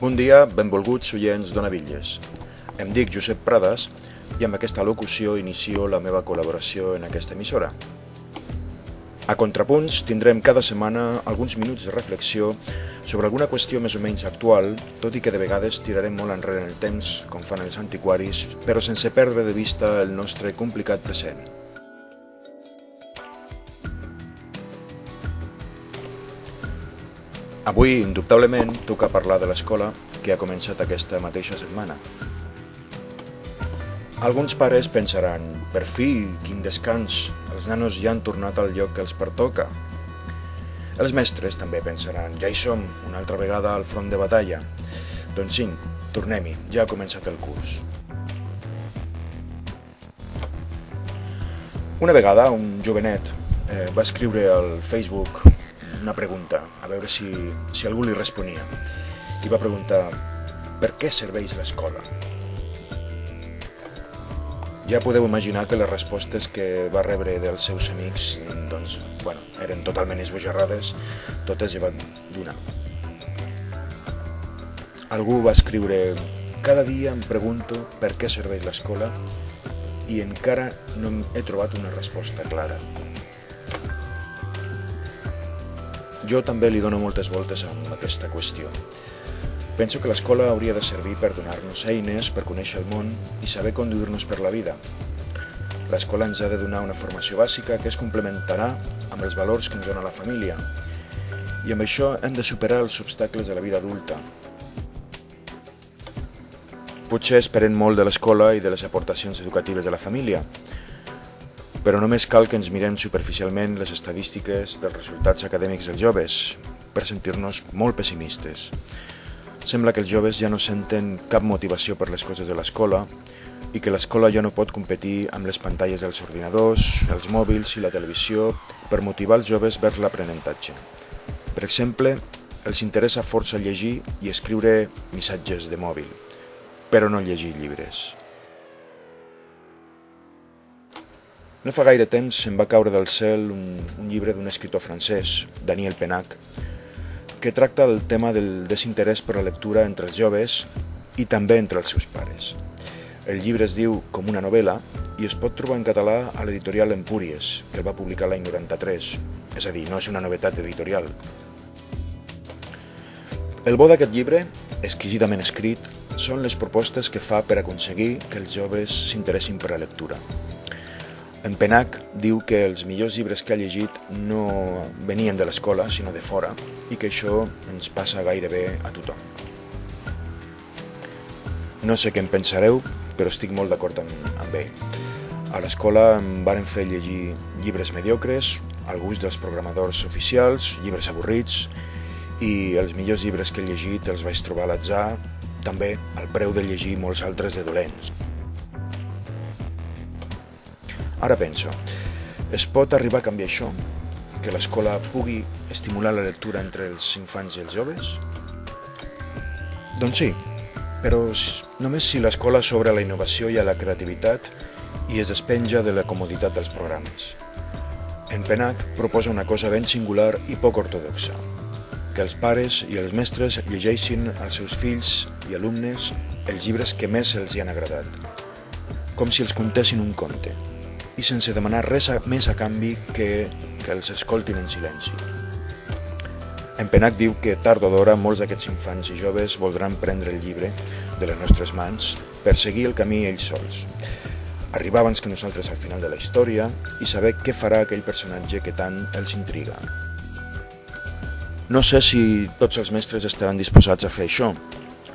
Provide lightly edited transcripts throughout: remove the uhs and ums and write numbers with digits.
Bon dia, benvolguts oients d'Onavilles. Em dic Josep Prades i amb aquesta locució inicio la meva col·laboració en aquesta emissora. A Contrapunts tindrem cada setmana alguns minuts de reflexió sobre alguna qüestió més o menys actual, tot i que de vegades tirarem molt enrere en el temps, com fan els antiquaris, però sense perdre de vista el nostre complicat present. Avui, indubtablement, toca parlar de l'escola que ha començat aquesta mateixa setmana. Alguns pares pensaran, per fi, quin descans, els nanos ja han tornat al lloc que els pertoca. Els mestres també pensaran, ja hi som, una altra vegada al front de batalla. Doncs sí, tornem-hi, ja ha començat el curs. Una vegada un jovenet va escriure al Facebook una pregunta, a veure si algú li responia. I va preguntar, per què serveix l'escola? Ja podeu imaginar que les respostes que va rebre dels seus amics eren totalment esbojarrades, totes li van donar. Algú va escriure, cada dia em pregunto per què serveix l'escola i encara no he trobat una resposta clara. Jo també li dono moltes voltes amb aquesta qüestió. Penso que l'escola hauria de servir per donar-nos eines, per conèixer el món i saber conduir-nos per la vida. L'escola ens ha de donar una formació bàsica que es complementarà amb els valors que ens dona la família. I amb això hem de superar els obstacles de la vida adulta. Potser esperem molt de l'escola i de les aportacions educatives de la família, però només cal que ens mirem superficialment les estadístiques dels resultats acadèmics dels joves per sentir-nos molt pessimistes. Sembla que els joves ja no senten cap motivació per les coses de l'escola i que l'escola ja no pot competir amb les pantalles dels ordinadors, els mòbils i la televisió per motivar els joves vers l'aprenentatge. Per exemple, els interessa força llegir i escriure missatges de mòbil, però no llegir llibres. No fa gaire temps em va caure del cel un llibre d'un escriptor francès, Daniel Pennac, que tracta el tema del desinterès per la lectura entre els joves i també entre els seus pares. El llibre es diu Com una novel·la i es pot trobar en català a l'editorial Empúries, que el va publicar l'any 93, és a dir, no és una novetat editorial. El bo d'aquest llibre, exquisidament escrit, són les propostes que fa per aconseguir que els joves s'interessin per la lectura. En Pennac diu que els millors llibres que ha llegit no venien de l'escola, sinó de fora, i que això ens passa gairebé a tothom. No sé què en pensareu, però estic molt d'acord amb ell. A l'escola em varen fer llegir llibres mediocres, al gust dels programadors oficials, llibres avorrits, i els millors llibres que he llegit els vaig trobar a l'atzar, també al preu de llegir molts altres de dolents. Ara penso, es pot arribar a canviar això? Que l'escola pugui estimular la lectura entre els infants i els joves? Doncs sí, però només si l'escola s'obre a la innovació i a la creativitat i es despenja de la comoditat dels programes. En Pennac proposa una cosa ben singular i poc ortodoxa, que els pares i els mestres llegeixin als seus fills i alumnes els llibres que més els hi han agradat, com si els contessin un conte, i sense demanar res més a canvi que els escoltin en silenci. En Pennac diu que tard o d'hora molts d'aquests infants i joves voldran prendre el llibre de les nostres mans per seguir el camí ells sols, arribar abans que nosaltres al final de la història i saber què farà aquell personatge que tant els intriga. No sé si tots els mestres estaran disposats a fer això.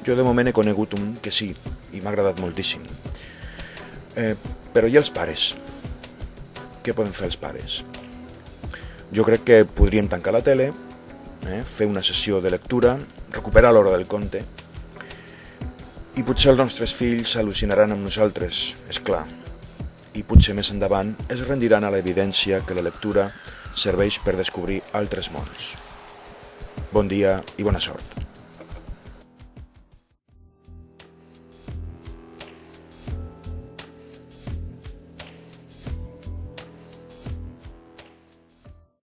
Jo de moment he conegut un que sí, i m'ha agradat moltíssim. Però i els pares? Què poden fer els pares? Jo crec que podríem tancar la tele, fer una sessió de lectura, recuperar l'hora del conte, i potser els nostres fills al·lucinaran amb nosaltres, és clar, i potser més endavant es rendiran a l'evidència que la lectura serveix per descobrir altres mons. Bon dia i bona sort.